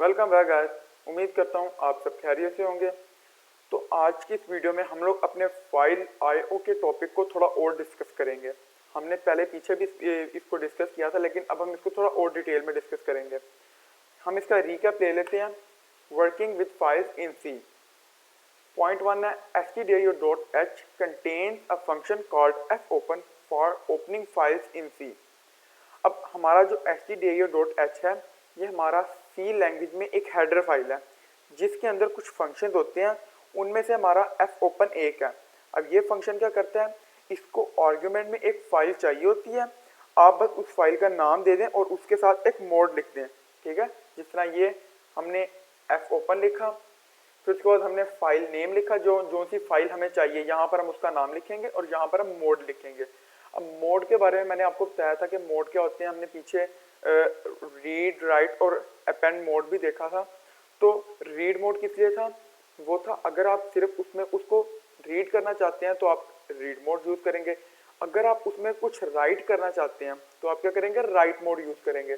Welcome back guys. उम्मीद करता हूँ आप सब खैरियत से होंगे। तो आज की इस वीडियो में हम लोग अपने फाइल आईओ के टॉपिक को थोड़ा और डिस्कस करेंगे। हमने पहले पीछे भी इसको डिस्कस किया था, लेकिन अब हम इसको थोड़ा और डिटेल में डिस्कस करेंगे। हम इसका रिकैप ले लेते हैं। Working with files in C. Point 1 है stdio.h contains a function called fopen for opening files in C। अब हमारा जो stdio.h है ये हमारा सी लैंग्वेज में एक हेडर फाइल है जिसके अंदर कुछ फंक्शन होते हैं। उनमें से हमारा fopen एक है। अब ये फंक्शन क्या करता है, इसको आर्गुमेंट में एक फाइल चाहिए होती है। आप बस उस फाइल का नाम दे दें और उसके साथ एक मोड लिख दें। ठीक है, जिस तरह ये हमने fopen लिखा, फिर उसके बाद हमने फाइल नेम लिखा, जो सी फाइल हमें चाहिए यहाँ पर हम उसका नाम लिखेंगे और यहाँ पर हम मोड लिखेंगे। अब मोड के बारे में मैंने आपको बताया था कि मोड क्या होते हैं। हमने पीछे रीड राइट और अपेंड मोड भी देखा था। तो रीड मोड किस लिए था, वो था अगर आप सिर्फ उसमें उसको रीड करना चाहते हैं तो आप रीड मोड यूज़ करेंगे। अगर आप उसमें कुछ राइट करना चाहते हैं तो आप क्या करेंगे, राइट मोड यूज़ करेंगे।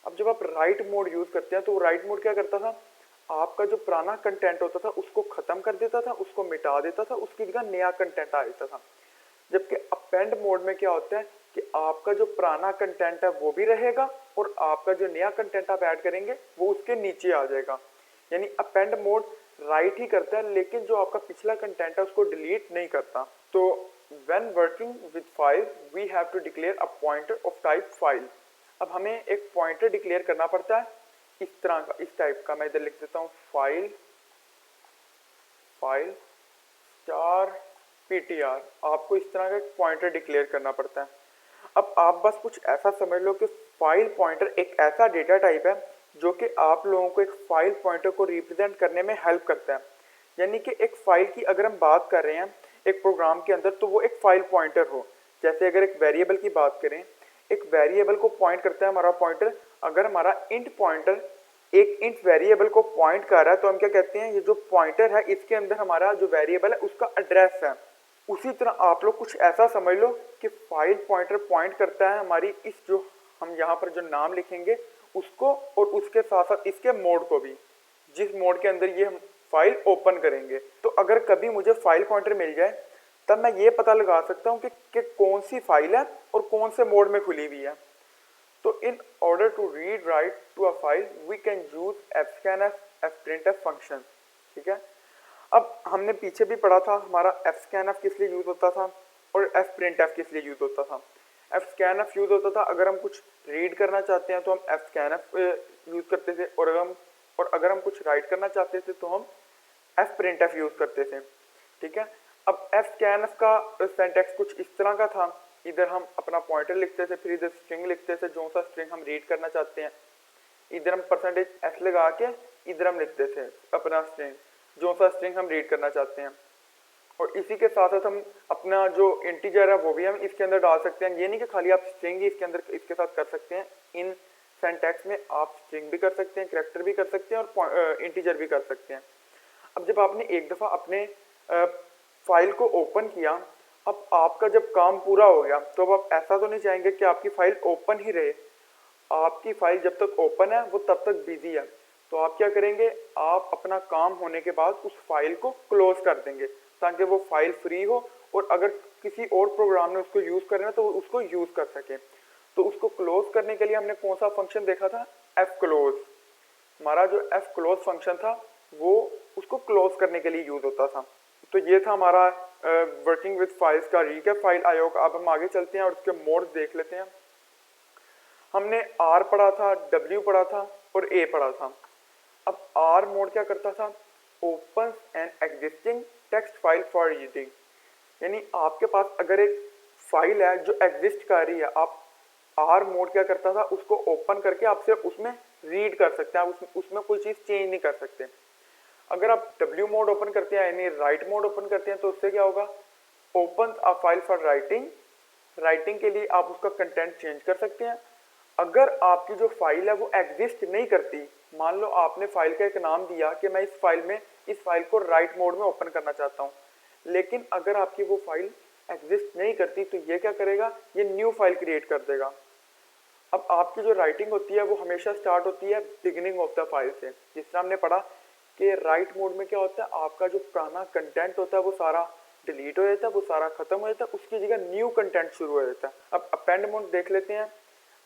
अब जब आप राइट मोड यूज़ करते हैं तो राइट मोड क्या करता था, आपका जो पुराना कंटेंट होता था उसको ख़त्म कर देता था, उसको मिटा देता था, उसकी जगह नया कंटेंट आ जाता था। जबकि अपेंड मोड में क्या होता है कि आपका जो पुराना कंटेंट है वो भी रहेगा और आपका जो नया कंटेंट आप ऐड करेंगे वो उसके नीचे आ जाएगा। यानी अपेंड मोड राइट ही करता है, लेकिन जो आपका पिछला कंटेंट है उसको डिलीट नहीं करता। तो when working with file we have to declare a pointer of type file. अब हमें एक पॉइंटर डिक्लेयर करना पड़ता है इस तरह का, इस टाइप का। मैं इधर लिख देता हूँ फाइल स्टार ptr। आपको इस तरह का एक पॉइंटर डिक्लेयर करना पड़ता है। अब आप बस कुछ ऐसा समझ लो कि फाइल पॉइंटर एक ऐसा डेटा टाइप है जो कि आप लोगों को एक फाइल पॉइंटर को रिप्रेजेंट करने में हेल्प करता है। यानी कि एक फाइल की अगर हम बात कर रहे हैं एक प्रोग्राम के अंदर, तो वो एक फाइल पॉइंटर हो। जैसे अगर एक वेरिएबल की बात करें, एक वेरिएबल को पॉइंट करता है हमारा पॉइंटर। अगर हमारा इंट पॉइंटर एक इंट वेरिएबल को पॉइंट कर रहा है तो हम क्या कहते हैं, ये जो पॉइंटर है इसके अंदर हमारा जो वेरिएबल है उसका एड्रेस है। उसी तरह आप लोग कुछ ऐसा समझ लो कि फाइल पॉइंटर पॉइंट करता है हमारी इस जो हम यहाँ पर जो नाम लिखेंगे उसको, और उसके साथ साथ इसके मोड को भी, जिस मोड के अंदर ये हम फाइल ओपन करेंगे। तो अगर कभी मुझे फाइल पॉइंटर मिल जाए तब मैं ये पता लगा सकता हूँ कि कौन सी फाइल है और कौन से मोड में खुली हुई है। तो in order to read write to a file we can use fscanf, fprintf function. ठीक है, अब हमने पीछे भी पढ़ा था हमारा fscanf किस लिए यूज होता था और fprintf किस लिए यूज होता था। fscanf यूज होता था अगर हम कुछ रीड करना चाहते हैं तो हम fscanf यूज करते थे, और अगर हम कुछ राइट करना चाहते थे तो हम fprintf यूज करते थे। ठीक है, अब fscanf का सिंटैक्स कुछ इस तरह का था। इधर हम अपना पॉइंटर लिखते थे, फिर इधर स्ट्रिंग लिखते थे, जो सा स्ट्रिंग हम रीड करना चाहते हैं इधर हम %s लगा के इधर हम लिखते थे अपना स्ट्रिंग, जो सा स्ट्रिंग हम रीड करना चाहते हैं। और इसी के साथ साथ हम अपना जो इंटीजर है वो भी हम इसके अंदर डाल सकते हैं। ये नहीं कि खाली आप स्ट्रिंग ही इसके अंदर इसके साथ कर सकते हैं। इन सिंटैक्स में आप स्ट्रिंग भी कर सकते हैं, कैरेक्टर भी कर सकते हैं और इंटीजर भी कर सकते हैं। अब जब आपने एक दफ़ा अपने फाइल को ओपन किया, अब आपका जब काम पूरा हो गया तो अब आप ऐसा तो नहीं चाहेंगे कि आपकी फाइल ओपन ही रहे। आपकी फाइल जब तक ओपन है वो तब तक बिजी है। तो आप क्या करेंगे, आप अपना काम होने के बाद उस फाइल को क्लोज कर देंगे ताकि वो फाइल फ्री हो और अगर किसी और प्रोग्राम ने उसको यूज़ करना है तो वो उसको यूज़ कर सके। तो उसको क्लोज करने के लिए हमने कौन सा फंक्शन देखा था, fclose। हमारा जो fclose फंक्शन था वो उसको क्लोज करने के लिए यूज़ होता था। तो ये था हमारा वर्किंग विद फाइल्स का रीकैप फाइल आईओ का। अब हम आगे चलते हैं और उसके मोड्स देख लेते हैं। हमने R पढ़ा था, W पढ़ा था और A पढ़ा था। अब R मोड क्या करता था, open an existing text file for reading. यानी आपके पास अगर एक फाइल है जो एग्जिस्ट कर रही है, आप R मोड क्या करता था, उसको ओपन करके आप सिर्फ उसमें रीड कर सकते हैं, आप उसमें कोई चीज़ चेंज नहीं कर सकते। अगर आप W मोड ओपन करते हैं यानी राइट मोड ओपन करते हैं तो उससे क्या होगा, open a file for writing. Writing के लिए आप उसका कंटेंट चेंज कर सकते हैं। अगर आपकी जो फाइल है वो एग्जिस्ट नहीं करती, मान लो आपने फाइल का एक नाम दिया कि मैं इस फाइल को राइट मोड में ओपन करना चाहता हूँ, लेकिन अगर आपकी वो फाइल एग्जिस्ट नहीं करती तो ये क्या करेगा, ये न्यू फाइल क्रिएट कर देगा। अब आपकी जो राइटिंग होती है वो हमेशा स्टार्ट होती है बिगिनिंग ऑफ द फाइल से। जिस तरह हमने पढ़ा कि राइट मोड में क्या होता है, आपका जो पुराना कंटेंट होता है वो सारा डिलीट हो जाता है, वो सारा खत्म हो जाता है, उसकी जगह न्यू कंटेंट शुरू हो जाता है। अब अपेंड मोड देख लेते हैं।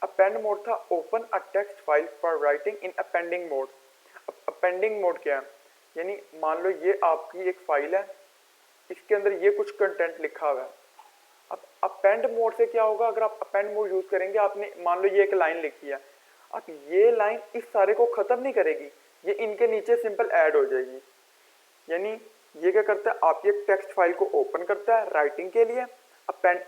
अपेंड मोड था open a text file for writing in appending mode. अब अपेंडिंग मोड क्या है, यानी मान लो ये आपकी एक फाइल है, इसके अंदर ये कुछ कंटेंट लिखा हुआ है। अब अपेंड मोड से क्या होगा, अगर आप अपेंड मोड यूज करेंगे, आपने मान लो ये एक लाइन लिखी है, अब ये लाइन इस सारे को खत्म नहीं करेगी, ये इनके नीचे सिंपल ऐड हो जाएगी। यानी ये क्या करता है, आपकी एक टेक्स्ट फाइल को ओपन करता है राइटिंग के लिए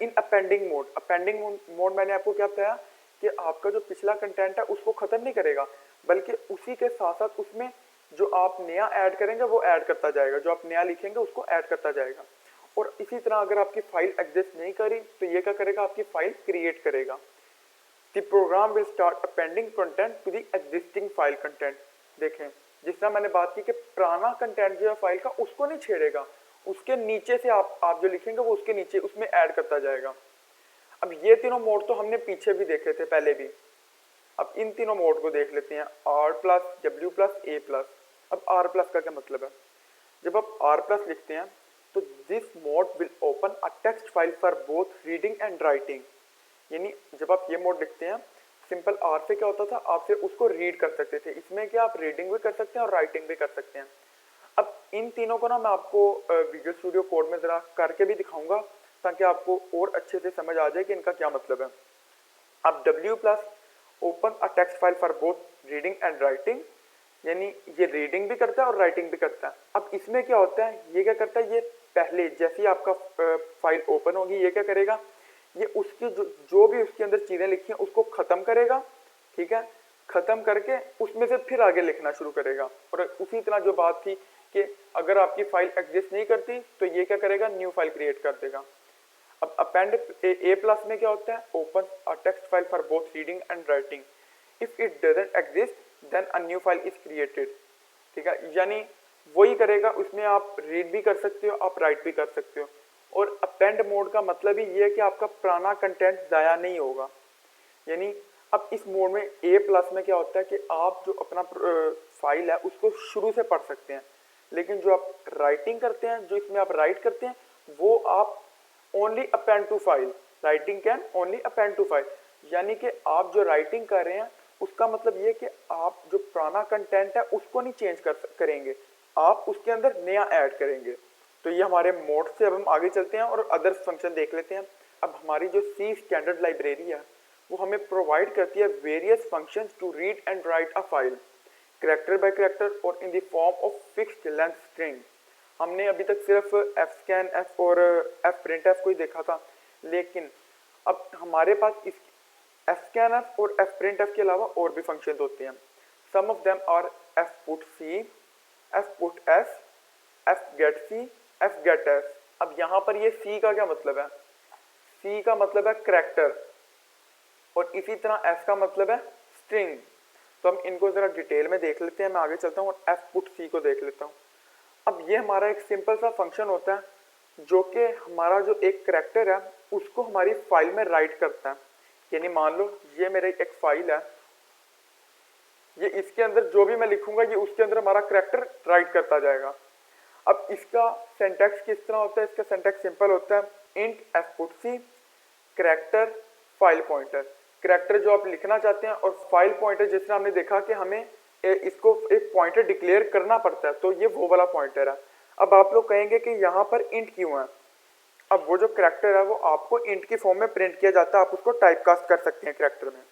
इन अपेंडिंग मोड। अपेंडिंग मोड मैंने आपको क्या बताया कि आपका जो पिछला कंटेंट है उसको खत्म नहीं करेगा, बल्कि उसी के साथ साथ उसमें जो आप नया ऐड करेंगे वो ऐड करता जाएगा, जो आप नया लिखेंगे उसको ऐड करता जाएगा। और इसी तरह अगर आपकी फाइल एग्जिस्ट नहीं करी तो ये क्या करेगा, आपकी फाइल क्रिएट करेगा। The program will start appending content to the existing file content. देखें जिस तरह मैंने बात की कि पुराना कंटेंट जो है फाइल का उसको नहीं छेड़ेगा, उसके नीचे से आप जो लिखेंगे वो उसके नीचे उसमें ऐड करता जाएगा। अब ये तीनों मोड तो हमने पीछे भी देखे थे पहले भी। अब इन तीनों मोड को देख लेते हैं, R plus, W plus, A plus. अब R प्लस का क्या मतलब है, जब आप R प्लस लिखते हैं तो this mode will open a text file for both reading and writing. यानी जब आप ये मोड लिखते हैं, सिंपल R से क्या होता था, आप फिर उसको रीड कर सकते थे, इसमें क्या आप रीडिंग भी कर सकते हैं और राइटिंग भी कर सकते हैं। अब इन तीनों को ना मैं आपको विजुअल स्टूडियो कोड में ज़रा करके भी दिखाऊंगा ताकि आपको और अच्छे से समझ आ जाए कि इनका क्या मतलब है। अब W plus open a text file for both reading and writing, यानी ये रीडिंग भी करता है और राइटिंग भी करता है। अब इसमें क्या होता है, ये क्या करता है, ये पहले जैसे ही आपका फाइल ओपन होगी ये क्या करेगा, ये उसकी जो भी उसके अंदर चीज़ें लिखी हैं उसको ख़त्म करेगा, ठीक है, ख़त्म करके उसमें से फिर आगे लिखना शुरू करेगा। और उसी तरह जो बात थी कि अगर आपकी फाइल एग्जिस्ट नहीं करती तो ये क्या करेगा, न्यू फाइल क्रिएट कर देगा। अब अपेंड A प्लस में क्या होता है, open a text file for both reading and writing, if it doesn't exist then a new file is created. ठीक है, यानी वही करेगा, उसमें आप रीड भी कर सकते हो, आप राइट भी कर सकते हो। और अपेंड मोड का मतलब ही ये है कि आपका पुराना कंटेंट ज़ाया नहीं होगा। यानी अब इस मोड में A प्लस में क्या होता है कि आप जो अपना फाइल है उसको शुरू से पढ़ सकते हैं, लेकिन जो आप राइटिंग करते हैं, जो इसमें आप राइट करते हैं, वो आप only append to file, writing can only append to file. यानी कि आप जो राइटिंग कर रहे हैं उसका मतलब ये कि आप जो पुराना कंटेंट है उसको नहीं चेंज करेंगे, आप उसके अंदर नया ऐड करेंगे। तो ये हमारे मोड से। अब हम आगे चलते हैं और अदर्स फंक्शन देख लेते हैं। अब हमारी जो C स्टैंडर्ड लाइब्रेरी है वो हमें प्रोवाइड करती है various functions to read and write a file character by character और in the form of fixed length string. हमने अभी तक सिर्फ fscan f और fprintf को ही देखा था, लेकिन अब हमारे पास इस fscanf और fprintf के अलावा और भी फंक्शन होते हैं। Some of them are fputc, fputs, fgetc, fgetf। अब यहाँ पर ये C का क्या मतलब है, C का मतलब है कैरेक्टर और इसी तरह F का मतलब है स्ट्रिंग। तो हम इनको जरा डिटेल में देख लेते हैं। मैं आगे चलता हूँ और fputc को देख लेता हूँ। अब ये हमारा एक सिंपल सा फंक्शन होता है जो कि हमारा जो एक कैरेक्टर है उसको हमारी फाइल में राइट करता है। यानी मान लो ये मेरी एक फाइल है, ये इसके अंदर जो भी मैं लिखूंगा ये उसके अंदर हमारा कैरेक्टर राइट करता जाएगा। अब इसका सिंटैक्स किस तरह होता है, इसका सिंटैक्स सिंपल होता है, int fputc character file pointer. Character जो आप लिखना चाहते हैं और फाइल पॉइंटर जिस तरह हमने देखा कि हमें इसको एक पॉइंटर डिक्लेयर करना पड़ता है, तो ये वो वाला पॉइंटर है। अब आप लोग कहेंगे कि यहाँ पर इंट क्यों है। अब वो जो कैरेक्टर है वो आपको इंट की फॉर्म में प्रिंट किया जाता है, आप उसको टाइपकास्ट कर सकते हैं कैरेक्टर में।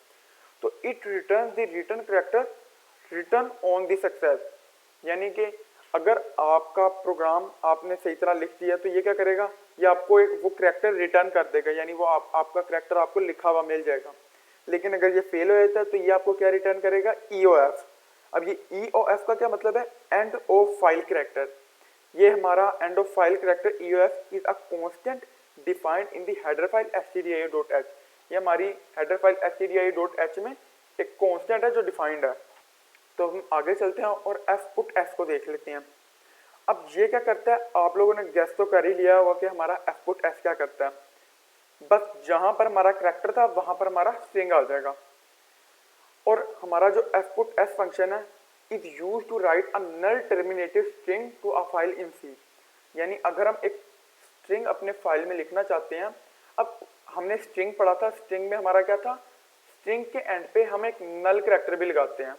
तो it return the return character return on the success. यानी कि अगर आपका प्रोग्राम आपने सही तरह लिख दिया तो ये क्या करेगा, ये आपको वो कैरेक्टर रिटर्न कर देगा, यानी वो आपका कैरेक्टर आपको लिखा हुआ मिल जाएगा। लेकिन अगर ये फेल हो जाता है तो ये आपको क्या रिटर्न करेगा, EOF। अब ये EOF का क्या मतलब है, एंड ऑफ फाइल कैरेक्टर। ये हमारा end of file character EOF is a constant defined in the header file stdio.h। ये हमारी हेडर फाइल stdio.h में एक कांस्टेंट है जो डिफाइंड है। तो हम आगे चलते हैं और fputs को देख लेते हैं। अब ये क्या करता है, आप लोगों ने गेस तो कर ही लिया होगा कि हमारा fputs क्या करता है। बस जहां पर हमारा कैरेक्टर था वहां पर हमारा स्ट्रिंग आ जाएगा। और हमारा जो fputS फंक्शन है is used to write a null terminated string to a file in C. यानी अगर हम एक स्ट्रिंग अपने फाइल में लिखना चाहते हैं, अब हमने स्ट्रिंग पढ़ा था, स्ट्रिंग में हमारा क्या था, स्ट्रिंग के एंड पे हम एक नल करैक्टर भी लगाते हैं,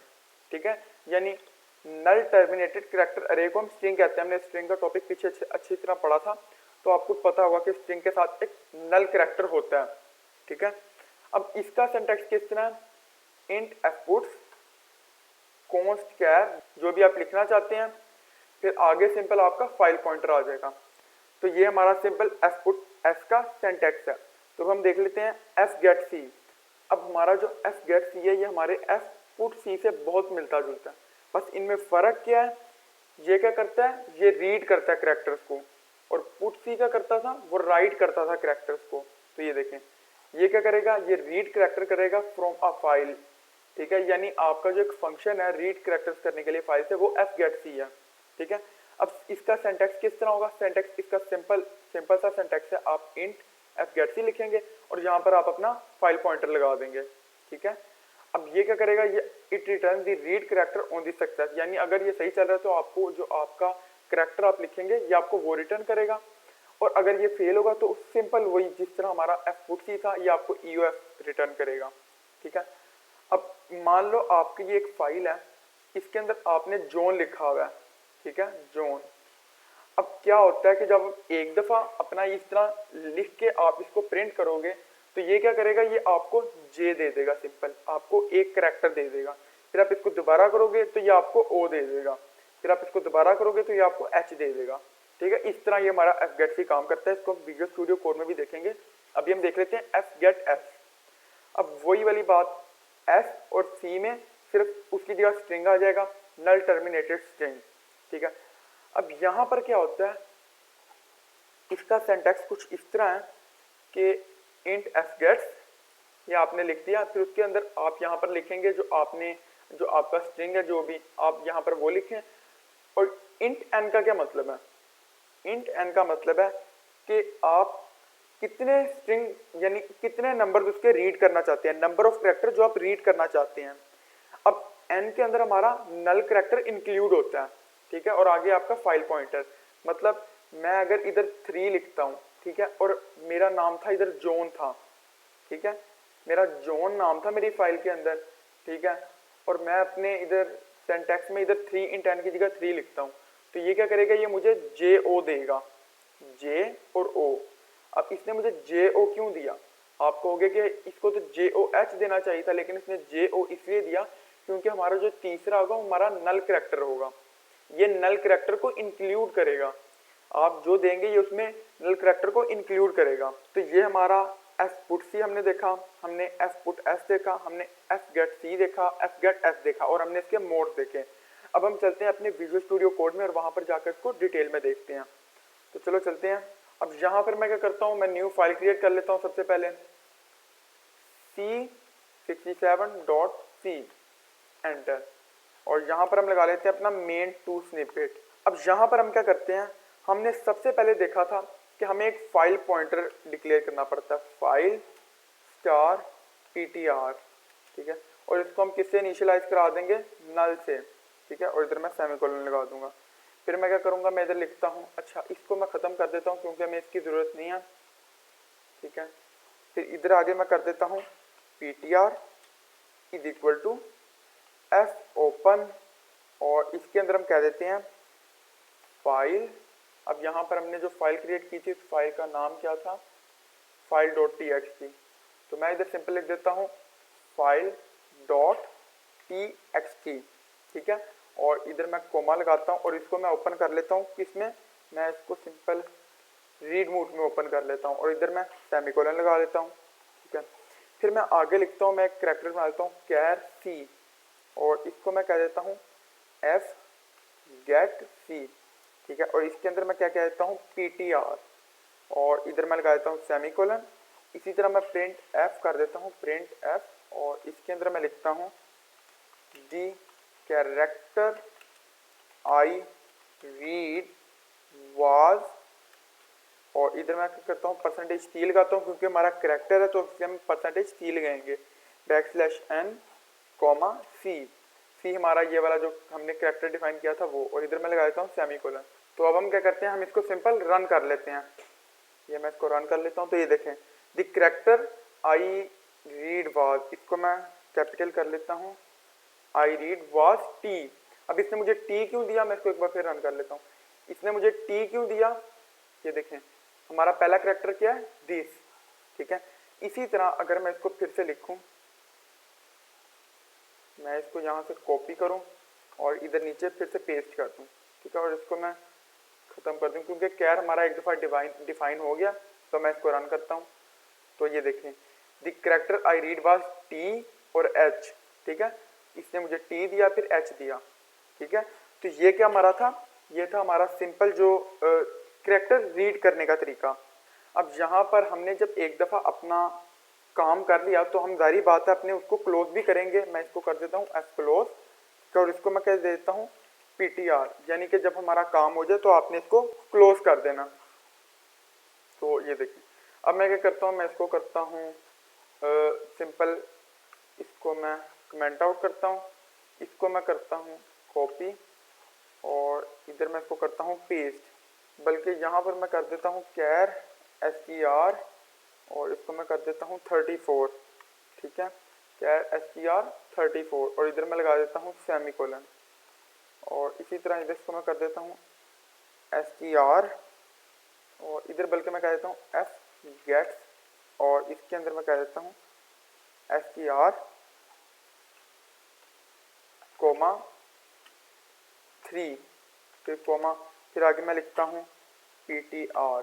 ठीक है। यानी नल टर्मिनेटेड करैक्टर अरे को हम स्ट्रिंग कहते हैं। हमने स्ट्रिंग का टॉपिक पीछे अच्छी तरह पढ़ा था, तो आपको पता होगा कि स्ट्रिंग के साथ एक नल करैक्टर होता है, ठीक है। अब इसका सिंटैक्स किस तरह है, इंट fputs const char, जो भी आप लिखना चाहते हैं, फिर आगे सिंपल आपका फाइल पॉइंटर आ जाएगा। तो ये हमारा सिंपल fputS का सिंटैक्स है। तो हम देख लेते हैं fgetC। अब हमारा जो fgetC है ये हमारे fputC से बहुत मिलता जुलता है, बस इनमें फ़र्क क्या है, ये क्या करता है, ये रीड करता है करैक्टर्स को, और putC क्या करता था, वो राइट करता था करैक्टर्स को। तो ये देखें, ये क्या करेगा, ये रीड करैक्टर करेगा फ्रॉम अ फाइल, ठीक है। यानी आपका जो एक फंक्शन है रीड करैक्टर्स करने के लिए फाइल से, वो fgetC है, ठीक है। अब इसका सिंटैक्स किस तरह होगा, सिंटैक्स इसका सिंपल सा सिंटैक्स है, आप इंट fgetC लिखेंगे और यहाँ पर आप अपना फाइल पॉइंटर लगा देंगे, ठीक है। अब ये क्या करेगा, ये it return the read character on the success. यानी अगर ये सही चल रहा है तो आपको जो आपका करैक्टर आप लिखेंगे ये आपको वो रिटर्न करेगा, और अगर ये फेल होगा तो सिंपल वही जिस तरह हमारा fputC था ये आपको EOF रिटर्न करेगा, ठीक है। अब मान लो आपकी ये एक फाइल है, इसके अंदर आपने जॉन लिखा हुआ है, ठीक है, जॉन। अब क्या होता है कि जब आप एक दफ़ा अपना इस तरह लिख के आप इसको प्रिंट करोगे तो ये क्या करेगा, ये आपको जे दे देगा, सिंपल आपको एक करैक्टर दे देगा। फिर आप इसको दोबारा करोगे तो ये आपको ओ दे देगा, फिर आप इसको दोबारा करोगे तो ये आपको एच दे देगा, ठीक है। इस तरह ये हमारा fgetC काम करता है। इसको हम विजुअल स्टूडियो कोड में भी देखेंगे। अभी हम देख लेते हैं fgetS। अब वही वाली बात, S और C में सिर्फ उसकी जगह स्ट्रिंग आ जाएगा, नल टर्मिनेटेड स्ट्रिंग, ठीक है। अब यहाँ पर क्या होता है, इसका सिंटैक्स कुछ इस तरह है कि इंट fgets ये आपने लिख दिया, फिर उसके अंदर आप यहाँ पर लिखेंगे जो आपका स्ट्रिंग है, जो भी आप यहाँ पर वो लिखें। और इंट n का क्या मतलब है, इंट n का मतलब है कि आप कितने स्ट्रिंग यानी कितने नंबर उसके रीड करना चाहते हैं, नंबर ऑफ करैक्टर जो आप रीड करना चाहते हैं। अब n के अंदर हमारा नल करैक्टर इंक्लूड होता है, ठीक है, और आगे आपका फाइल पॉइंटर। मतलब मैं अगर इधर 3 लिखता हूँ, ठीक है, और मेरा नाम था इधर जॉन था, ठीक है, मेरा जॉन नाम था मेरी फाइल के अंदर, ठीक है, और मैं अपने इधर सिंटैक्स में इधर 3 इन 10 की जगह 3 लिखता हूँ, तो ये क्या करेगा, ये मुझे जे ओ देगा, जे और ओ। अब इसने मुझे जे ओ क्यों दिया, आप कहोगे कि इसको तो जे ओ एच देना चाहिए था, लेकिन इसने जे ओ इसलिए दिया क्योंकि हमारा जो तीसरा होगा हमारा नल करैक्टर होगा, ये नल करैक्टर को इंक्लूड करेगा। आप जो देंगे ये उसमें नल करैक्टर को इंक्लूड करेगा। तो ये हमारा fputC हमने देखा, हमने fputS देखा, हमने fgetC देखा, fgetS देखा, और हमने इसके मोड्स देखे। अब हम चलते हैं अपने विजुअल स्टूडियो कोड में और वहां पर जाकर इसको डिटेल में देखते हैं। तो चलो चलते हैं। अब यहाँ पर मैं क्या करता हूँ, मैं न्यू फाइल क्रिएट कर लेता हूँ। सबसे पहले C67.C एंटर, और यहाँ पर हम लगा लेते हैं अपना main2 स्निपेट। अब यहाँ पर हम क्या करते हैं, हमने सबसे पहले देखा था कि हमें एक फाइल पॉइंटर डिक्लेयर करना पड़ता है, फाइल स्टार ptr, ठीक है, और इसको हम किससे इनिशियलाइज करा देंगे, नल से, ठीक है, और इधर मैं सेमीकोलन लगा दूंगा। फिर मैं क्या करूंगा, मैं इधर लिखता हूँ, अच्छा इसको मैं ख़त्म कर देता हूँ क्योंकि हमें इसकी ज़रूरत नहीं है, ठीक है। फिर इधर आगे मैं कर देता हूँ ptr is equal to f open, और इसके अंदर हम कह देते हैं फाइल। अब यहाँ पर हमने जो फाइल क्रिएट की थी उस फाइल का नाम क्या था, फाइल डॉट txt। तो मैं इधर सिंपल लिख देता हूँ फाइल डॉट txt, ठीक है, और इधर मैं कोमा लगाता हूँ और इसको मैं ओपन कर लेता हूँ किसमें, मैं इसको सिंपल रीड मोड में ओपन कर लेता हूँ, और इधर मैं सेमीकोलन लगा लेता हूँ, ठीक है। फिर मैं आगे लिखता हूँ, मैं एक करैक्टर बना लेता हूँ कैर सी, और इसको मैं कह देता हूँ fgetC, ठीक है, और इसके अंदर मैं क्या कह देता हूँ ptr, और इधर मैं लगा देता हूँ सेमीकोलन। इसी तरह मैं प्रिंट f कर देता हूँ, प्रिंट f, और इसके अंदर मैं लिखता हूँ दी कैरेक्टर आई रीड वाज, और इधर मैं क्या करता हूँ %t लगाता हूँ क्योंकि हमारा कैरेक्टर है तो इसलिए हम %t लगाएंगे, बैकस्लैश n कॉमा सी, सी हमारा ये वाला जो हमने कैरेक्टर डिफाइन किया था वो, और इधर मैं लगा देता हूँ सेमीकोलन। तो अब हम क्या करते हैं, हम इसको सिंपल रन कर लेते हैं। ये मैं इसको रन कर लेता हूँ। तो ये देखें, the character I read was, इसको मैं कैपिटल कर लेता हूँ, आई रीड वाज टी। अब इसने मुझे टी क्यों दिया, मैं इसको एक बार फिर रन कर लेता हूँ। इसने मुझे टी क्यों दिया, ये देखें हमारा पहला कैरेक्टर क्या है, दिस, ठीक है। इसी तरह अगर मैं इसको फिर से लिखूं, मैं इसको यहाँ से कॉपी करूं और इधर नीचे फिर से पेस्ट कर दूं, ठीक है, और इसको मैं खत्म कर दूं क्योंकि कैर हमारा एक दफ़ा डिफाइन हो गया। तो मैं इसको रन करता हूँ। तो ये देखें, the character I read was T और एच, ठीक है, इसने मुझे टी दिया फिर एच दिया, ठीक है। तो ये क्या हमारा था, ये था हमारा सिंपल जो कैरेक्टर रीड करने का तरीका। अब यहाँ पर हमने जब एक दफ़ा अपना काम कर लिया तो हम जारी बात है अपने उसको क्लोज भी करेंगे। मैं इसको कर देता हूँ एस क्लोज, और इसको मैं कह देता हूँ PTR, यानी कि जब हमारा काम हो जाए तो आपने इसको क्लोज कर देना। तो ये देखिए, अब मैं क्या करता हूँ, मैं इसको करता हूँ सिंपल, इसको मैं कमेंट आउट करता हूँ, इसको मैं करता हूँ कॉपी और इधर मैं इसको करता हूँ पेस्ट, बल्कि यहाँ पर मैं कर देता हूँ कैर STR और इसको मैं कर देता हूँ 34, ठीक है, कैर STR 34 और इधर मैं लगा देता हूँ सेमीकोलन, और इसी तरह इधर इसको मैं कर देता हूँ STR और इधर बल्कि मैं कह देता हूँ F गेट्स और इसके अंदर मैं कह देता हूँ STR कोमा 3, फिर कोमा, फिर आगे मैं लिखता हूँ PTR,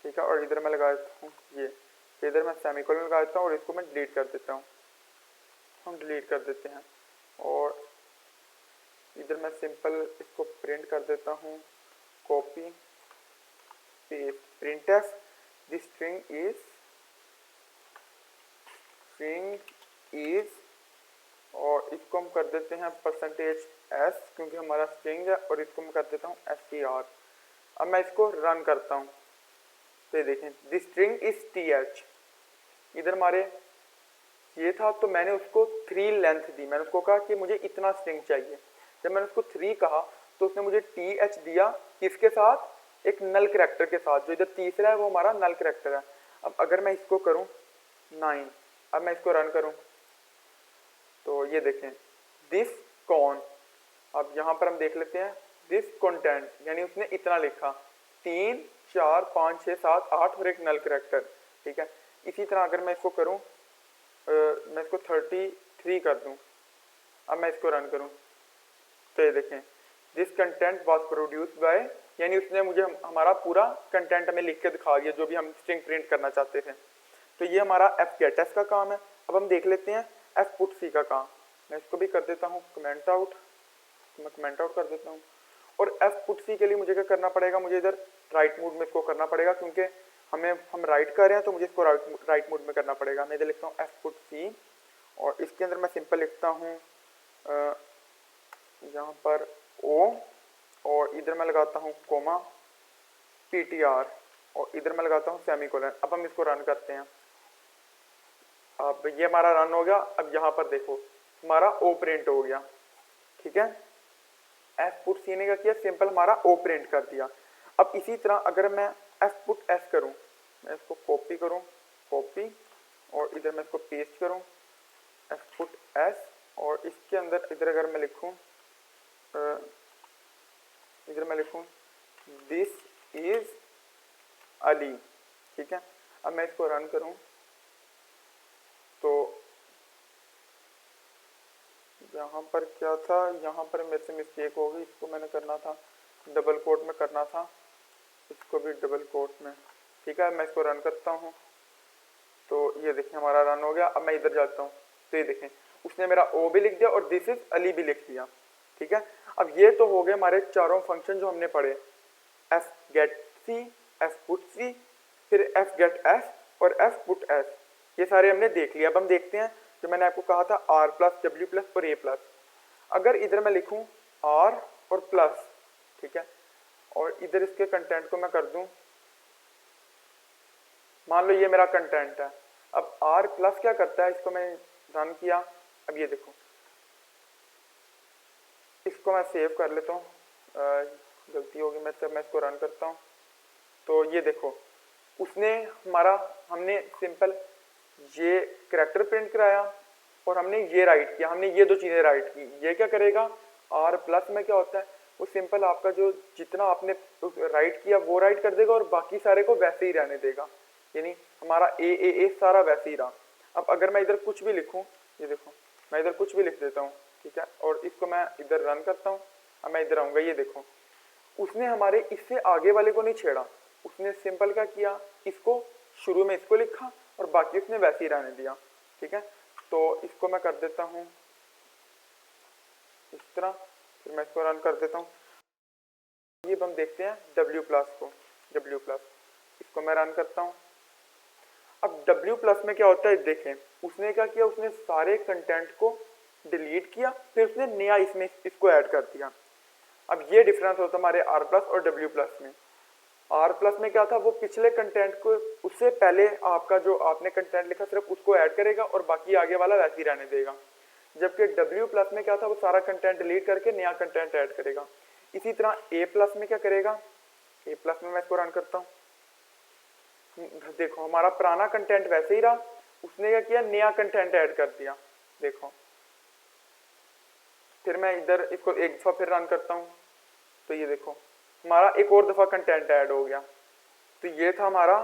ठीक है, और इधर मैं लगा देता हूँ ये, फिर इधर मैं सेमीकोलन लगा देता हूँ और इसको मैं डिलीट कर देता हूँ, हम डिलीट कर देते हैं। और इधर मैं सिंपल इसको प्रिंट कर देता हूँ, copy paste, printf the string is और इसको हम कर देते हैं %s क्योंकि हमारा स्ट्रिंग है, और इसको मैं कर देता हूँ STR। अब मैं इसको रन करता हूँ तो ये देखें द स्ट्रिंग इज TH, इधर हमारे ये था तो मैंने उसको 3 लेंथ दी, मैंने उसको कहा कि मुझे इतना स्ट्रिंग चाहिए। जब मैंने उसको 3 कहा तो उसने मुझे TH दिया, किसके साथ, एक नल कैरेक्टर के साथ, जो इधर तीसरा है वो हमारा नल कैरेक्टर है। अब अगर मैं इसको करूं 9, अब मैं इसको रन करूं तो ये देखें दिस कौन, अब यहाँ पर हम देख लेते हैं दिस कंटेंट, यानी उसने इतना लिखा, 3 4 5 6 7 8 और एक नल कैरेक्टर, ठीक है। इसी तरह अगर मैं इसको करूं, मैं इसको 33 कर दूं, अब मैं इसको रन करूं तो ये देखें this content was produced by, यानी उसने मुझे हमारा पूरा कंटेंट हमें लिख के दिखा दिया जो भी हम स्ट्रिंग प्रिंट करना चाहते थे। तो ये हमारा fgetS का काम है। अब हम देख लेते हैं fputC का काम। मैं इसको भी कर देता हूँ कमेंट आउट, मैं कमेंट आउट कर देता हूँ। और fputC के लिए मुझे क्या करना पड़ेगा, मुझे इधर राइट मोड में इसको करना पड़ेगा क्योंकि हम राइट कर रहे हैं तो मुझे इसको राइट मोड में करना पड़ेगा। मैं इधर लिखता हूँ fputC और इसके अंदर मैं सिंपल लिखता हूँ यहाँ पर O और इधर मैं लगाता हूँ कोमा PTR और इधर मैं लगाता हूँ सेमीकोलन। अब हम इसको रन करते हैं। अब ये हमारा रन हो गया। अब यहाँ पर देखो हमारा O प्रिंट हो गया, ठीक है। fputC ने क्या किया, सिंपल हमारा O प्रिंट कर दिया। अब इसी तरह अगर मैं fputS करूँ, मैं इसको कॉपी करूँ, कॉपी और इधर मैं इसको पेस्ट करूँ fputS और इसके अंदर इधर अगर मैं लिखूँ, इधर मैं लिखूँ दिस इज अली, ठीक है। अब मैं इसको रन करूँ तो यहाँ पर क्या था, यहाँ पर मेरे से मिस्टेक हो गई, इसको मैंने करना था डबल कोट में करना था, इसको भी डबल कोट में, ठीक है। मैं इसको रन करता हूँ तो ये देखें हमारा रन हो गया। अब मैं इधर जाता हूँ तो ये देखें उसने मेरा O भी लिख दिया और दिस इज अली भी लिख दिया, ठीक है। अब ये तो हो गए हमारे चारों फंक्शन जो हमने पढ़े, fgetC, fputC, फिर fgetS और fputS, ये सारे हमने देख लिया। अब हम देखते हैं जो मैंने आपको कहा था R प्लस W प्लस और A प्लस। अगर इधर मैं लिखूं R और प्लस, ठीक है, और इधर इसके कंटेंट को मैं कर दूं, मान लो ये मेरा कंटेंट है। अब R प्लस क्या करता है, इसको मैं रन किया, अब ये देखो इसको मैं सेव कर लेता हूँ, गलती होगी मैं इसको रन करता हूँ। तो ये देखो उसने हमने सिंपल ये करैक्टर प्रिंट कराया और हमने ये राइट किया, हमने ये दो चीज़ें राइट की। ये क्या करेगा, आर प्लस में क्या होता है, वो सिंपल आपका जो जितना आपने राइट किया वो राइट कर देगा और बाकी सारे को वैसे ही रहने देगा, यानी हमारा ए सारा वैसे ही रहा। अब अगर मैं इधर कुछ भी लिखूं, ये देखो मैं इधर कुछ भी लिख देता हूँ, ठीक है, और इसको मैं इधर रन करता हूँ। अब मैं इधर आऊँगा, ये देखो उसने हमारे इससे आगे वाले को नहीं छेड़ा, उसने सिंपल क्या किया, इसको शुरू में इसको लिखा और बाकी उसने वैसे ही रहने दिया, ठीक है। तो इसको मैं कर देता हूँ इस तरह, फिर मैं इसको रन कर देता हूँ। ये हम देखते हैं W प्लस को, W प्लस इसको मैं रन करता हूँ। अब W प्लस में क्या होता है देखें, उसने क्या किया, उसने सारे कंटेंट को डिलीट किया, फिर उसने नया इसमें इसको ऐड कर दिया। अब ये डिफरेंस होता है हमारे R प्लस और W प्लस में। R प्लस में क्या था, वो पिछले कंटेंट को, उससे पहले आपका जो आपने कंटेंट लिखा सिर्फ उसको ऐड करेगा और बाकी आगे वाला वैसे ही रहने देगा। जबकि W प्लस में क्या था, वो सारा कंटेंट डिलीट करके नया कंटेंट ऐड करेगा। इसी तरह A प्लस में क्या करेगा, A प्लस में मैं इसको रन करता हूँ, देखो हमारा पुराना कंटेंट वैसे ही रहा, उसने क्या किया, नया कंटेंट ऐड कर दिया। देखो फिर मैं इधर इसको एक दफ़ा फिर रन करता हूँ, तो ये देखो हमारा एक और दफ़ा कंटेंट ऐड हो गया। तो ये था हमारा,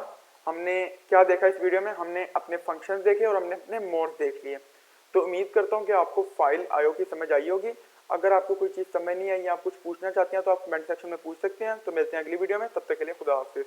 हमने क्या देखा इस वीडियो में, हमने अपने फंक्शंस देखे और हमने अपने मोड्स देख लिए। तो उम्मीद करता हूँ कि आपको फाइल आईओ की समझ आई होगी। अगर आपको कोई चीज़ समझ नहीं आई या आप कुछ पूछना चाहते हैं तो आप कमेंट सेक्शन में पूछ सकते हैं। तो मिलते हैं अगली वीडियो में, तब तक के लिए खुदा हाफिज़।